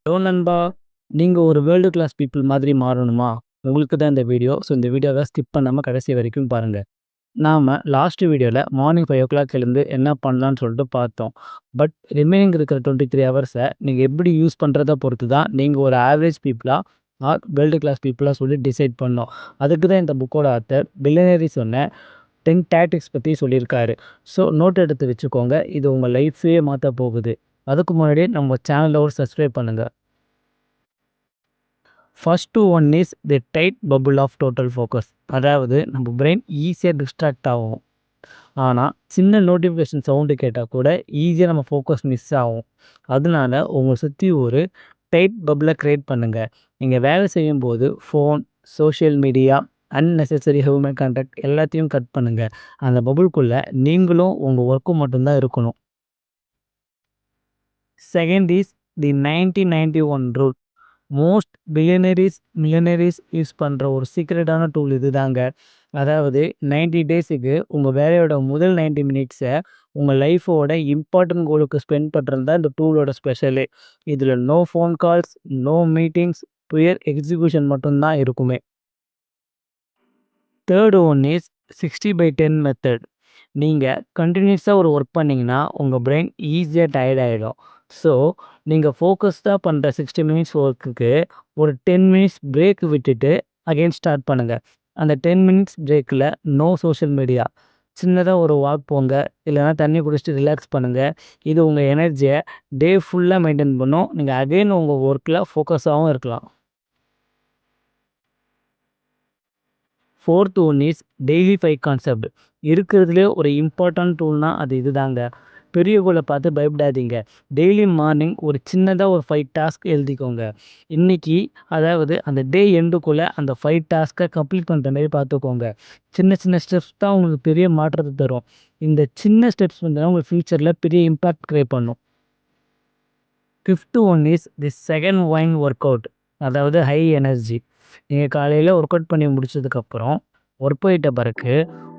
Hello நண்பா! நீங்க ஒரு வேர்ல்டு கிளாஸ் பீப்பிள் மாதிரி மாறணுமா? உங்களுக்கு தான் இந்த வீடியோ. ஸோ இந்த வீடியோவ ஸ்கிப் பண்ணாம கடைசி வரைக்கும் பாருங்க. நாம லாஸ்ட் வீடியோல மார்னிங் 5:00 எழுந்து என்ன பண்ணலான்னு சொல்லிட்டு பார்த்தோம். பட் ரிமைனிங் இருக்கிற 23 ஹவர்ஸ நீங்க எப்படி யூஸ் பண்றத பொறுத்து தான் நீங்க ஒரு ஆவரேஜ் பீப்பிளா ஆர் வேர்ல்டு கிளாஸ் பீப்பிளா சொல்லி டிசைட் பண்ணணும். அதுக்கு தான் இந்த புக்கோட ஆத்தர் பில்லியனரி சொன்ன 10 டாக்டிக்ஸ் பத்தி சொல்லியிருக்காரு. ஸோ நோட் எடுத்து வச்சுக்கோங்க. இது உங்க லைஃப்பையே மாத்தப் போகுது. அதுக்கு முன்னாடி நம்ம சேனல ஒரு சப்ஸ்கிரைப் பண்ணுங்க. First one is the tight bubble of total focus. அதாவது நம்ம பிரெயின் ஈஸியாக டிஸ்ட்ராக்ட் ஆகும். ஆனால் சின்ன நோட்டிஃபிகேஷன் சவுண்டு கேட்டால் கூட ஈஸியாக நம்ம ஃபோக்கஸ் மிஸ் ஆகும். அதனால உங்களை சுற்றி ஒரு டைட் பபுளை க்ரியேட் பண்ணுங்கள். நீங்கள் வேலை செய்யும்போது phone, social media, unnecessary human contact எல்லாத்தையும் கட் பண்ணுங்கள். அந்த பபுள்குள்ளே நீங்களும் உங்கள் ஒர்க்கும் மட்டும்தான் இருக்கணும். Second is the 90-91 rule. Most millionaires use பண்ணுற ஒரு சீக்ரெட்டான டூல் இது தாங்க. அதாவது 90 டேஸுக்கு உங்கள் வேலையோட முதல் 90 மினிட்ஸை உங்கள் லைஃபோட இம்பார்ட்டன்ட் கோலுக்கு ஸ்பெண்ட் பண்ணுறது தான் இந்த டூலோட ஸ்பெஷலே. இதில் no phone calls, no meetings, pure execution மட்டும்தான் இருக்குமே. Third one is 60/10 method. நீங்கள் கண்டினியூஸாக ஒரு ஒர்க் பண்ணிங்கன்னா உங்கள் பிரெயின் ஈஸியாக டயர்ட் ஆகிடும். ஸோ நீங்கள் ஃபோக்கஸ்டாக பண்ணுற 60 மினிட்ஸ் ஒர்க்குக்கு ஒரு 10 மினிட்ஸ் பிரேக் விட்டுட்டு அகைன் ஸ்டார்ட் பண்ணுங்கள். அந்த 10 மினிட்ஸ் பிரேக்கில் நோ சோஷியல் மீடியா. சின்னதாக ஒரு வாக் போங்க, இல்லைனா தண்ணி குடிச்சிட்டு ரிலாக்ஸ் பண்ணுங்கள். இது உங்கள் எனர்ஜியை டே ஃபுல்லாக மெயின்டைன் பண்ணும். நீங்கள் அகைன் உங்கள் ஒர்க்கில் ஃபோக்கஸாகவும் இருக்கலாம். Fourth one is daily 5 concept. இருக்கிறதுலே ஒரு இம்பார்ட்டன்ட் டூல்னால் அது இது தாங்க. பெரிய கோலை பார்த்து பயப்படாதீங்க. டெய்லி மார்னிங் ஒரு சின்னதாக ஒரு 5 டாஸ்க் எழுதிக்கோங்க. இன்றைக்கி அதாவது அந்த டே எண்டுக்குள்ளே அந்த 5 டாஸ்க்கை கம்ப்ளீட் பண்ணுற மாதிரி பார்த்துக்கோங்க. சின்ன சின்ன ஸ்டெப்ஸ் தான் உங்களுக்கு பெரிய மாற்றத்தை தரும். இந்த சின்ன ஸ்டெப்ஸ் வந்து உங்கள் ஃப்யூச்சரில் பெரிய இம்பேக்ட் க்ரியேட் பண்ணும். Fifth one is the second wind workout. அதாவது ஹை எனர்ஜி. நீங்கள் காலையில் ஒர்க் அவுட் பண்ணி முடிச்சதுக்கப்புறம் ஒர்க் போயிட்ட பிறகு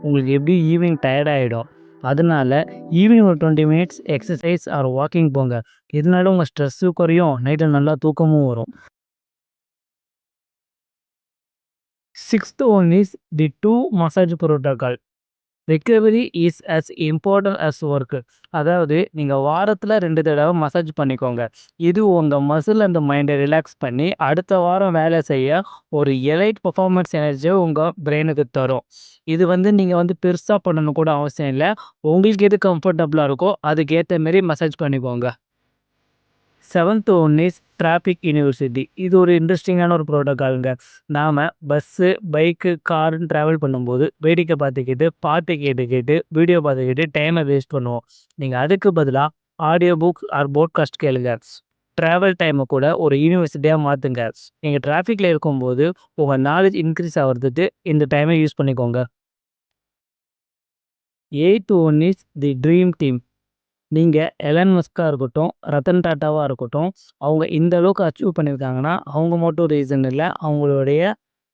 உங்களுக்கு எப்படி ஈவினிங் டயர்ட் ஆகிடும். அதனால ஈவினிங் ஒரு 20 மினிட்ஸ் எக்ஸசைஸ் ஆர் வாக்கிங் போங்க. இதனால உங்கள் ஸ்ட்ரெஸ்ஸும் குறையும், நைட்டில் நல்லா தூக்கமும் வரும். Sixth one is the 2 massage protocol. Recovery is as important as work. அதாவது நீங்கள் வாரத்தில் 2 தடவை மசாஜ் பண்ணிக்கோங்க. இது உங்கள் மசில் அந்த மைண்டை ரிலாக்ஸ் பண்ணி அடுத்த வாரம் வேலை செய்ய ஒரு எலைட் பர்ஃபார்மன்ஸ் எனர்ஜியை உங்கள் பிரெயினுக்கு தரும். இது வந்து நீங்கள் வந்து பெருசாக பண்ணணும் கூட அவசியம் இல்லை. உங்களுக்கு எது கம்ஃபர்டபுளாக இருக்கோ அதுக்கேற்ற மாரி மசாஜ் பண்ணிக்கோங்க. Seventh one is traffic university. இது ஒரு இன்ட்ரெஸ்டிங்கான ஒரு ப்ரோட்டோகாலுங்க. நாம் பஸ்ஸு, பைக்கு, காருன்னு ட்ராவல் பண்ணும்போது வேடிக்கை பார்த்துக்கிட்டு, பாட்டு கேட்டுக்கிட்டு, வீடியோ பார்த்துக்கிட்டு டைமை வேஸ்ட் பண்ணுவோம். நீங்கள் அதுக்கு பதிலாக ஆடியோ புக்ஸ் ஆர் போட்காஸ்ட் கேளுங்க. ட்ராவல் டைமை கூட ஒரு யூனிவர்சிட்டியாக மாற்றுங்க. நீங்கள் டிராஃபிக்கில் இருக்கும்போது உங்கள் நாலேஜ் இன்க்ரீஸ் ஆகிறதுக்கு இந்த டைமை யூஸ் பண்ணிக்கோங்க. Eighth one is the dream team. நீங்கள் எலன் மஸ்கா இருக்கட்டும், ரத்தன் டாட்டாவாக இருக்கட்டும், அவங்க இந்த அளவுக்கு அச்சீவ் பண்ணியிருக்காங்கன்னா அவங்க மட்டும் ரீசன் இல்லை, அவங்களுடைய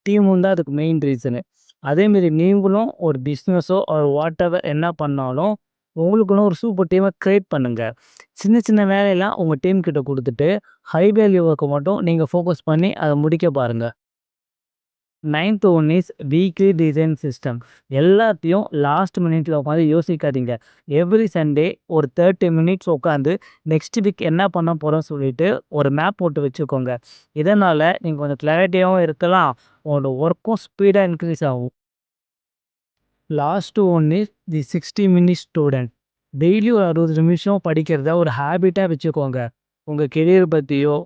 டீமும் தான் அதுக்கு மெயின் ரீசனு. அதேமாரி நீங்களும் ஒரு பிஸ்னஸோ ஒரு வாட் எவர் என்ன பண்ணாலும் உங்களுக்குன்னு ஒரு சூப்பர் டீமை க்ரியேட் பண்ணுங்கள். சின்ன சின்ன வேலையெல்லாம் உங்கள் டீம் கிட்ட கொடுத்துட்டு ஹை வேல்யூ ஒர்க்கை மட்டும் நீங்கள் ஃபோக்கஸ் பண்ணி அதை முடிக்க பாருங்கள். Ninth one is weekly design system. எல்லாத்தையும் லாஸ்ட் மினிட்ல உட்காந்து யோசிக்காதீங்க. எவ்ரி சண்டே ஒரு 30 மினிட்ஸ் உட்காந்து நெக்ஸ்ட் வீக் என்ன பண்ண போகிறோம்னு சொல்லிட்டு ஒரு மேப் போட்டு வச்சுக்கோங்க. இதனால் நீங்கள் கொஞ்சம் கிளாரிட்டியாகவும் இருக்கலாம், உங்களோட ஒர்க்கும் ஸ்பீடாக இன்க்ரீஸ் ஆகும். Last one is the 60 minutes student. Daily ஒரு 60 நிமிஷம் படிக்கிறத ஒரு ஹேபிட்டாக வச்சுக்கோங்க. உங்கள் கெரியர் பற்றியோ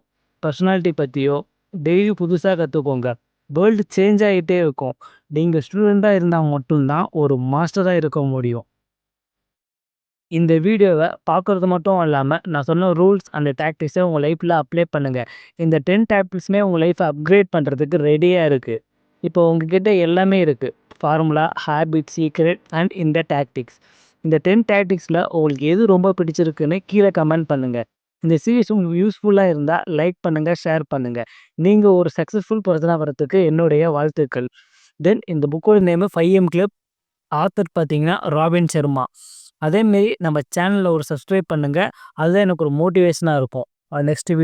பர்சனாலிட்டி பற்றியோ டெய்லி புதுசாக கற்றுக்கோங்க. வேர்ல்டு சேஞ்ச் ஆகிட்டே இருக்கும். நீங்கள் ஸ்டூடெண்ட்டாக இருந்தால் மட்டும்தான் ஒரு மாஸ்டராக இருக்க முடியும். இந்த வீடியோவை பார்க்குறது மட்டும் இல்லாமல் நான் சொன்ன ரூல்ஸ் அண்ட் டாக்டிக்ஸை உங்கள் லைஃப்பில் அப்ளை பண்ணுங்கள். இந்த 10 டாக்டிக்ஸுமே உங்கள் லைஃப்பை அப்கிரேட் பண்ணுறதுக்கு ரெடியாக இருக்குது. இப்போ உங்ககிட்ட எல்லாமே இருக்குது. ஃபார்முலா, ஹேபிட், சீக்ரெட் அண்ட் இந்த டாக்டிக்ஸ். இந்த 10 டாக்டிக்ஸில் உங்களுக்கு எது ரொம்ப பிடிச்சிருக்குன்னு கீழே கமெண்ட் பண்ணுங்கள். இந்த சீரிஸ் உங்களுக்கு யூஸ்ஃபுல்லாக இருந்தால் லைக் பண்ணுங்கள், ஷேர் பண்ணுங்கள். நீங்கள் ஒரு சக்ஸஸ்ஃபுல் பர்சனாக வரதுக்கு என்னுடைய வாழ்த்துக்கள். தென் இந்த புக்கோட நேமு 5M கிளப். ஆத்தர் பார்த்தீங்கன்னா ராபின் சர்மா. அதேமாரி நம்ம சேனலில் ஒரு சப்ஸ்கிரைப் பண்ணுங்கள். அதுதான் எனக்கு ஒரு மோட்டிவேஷனாக இருக்கும். நெக்ஸ்ட்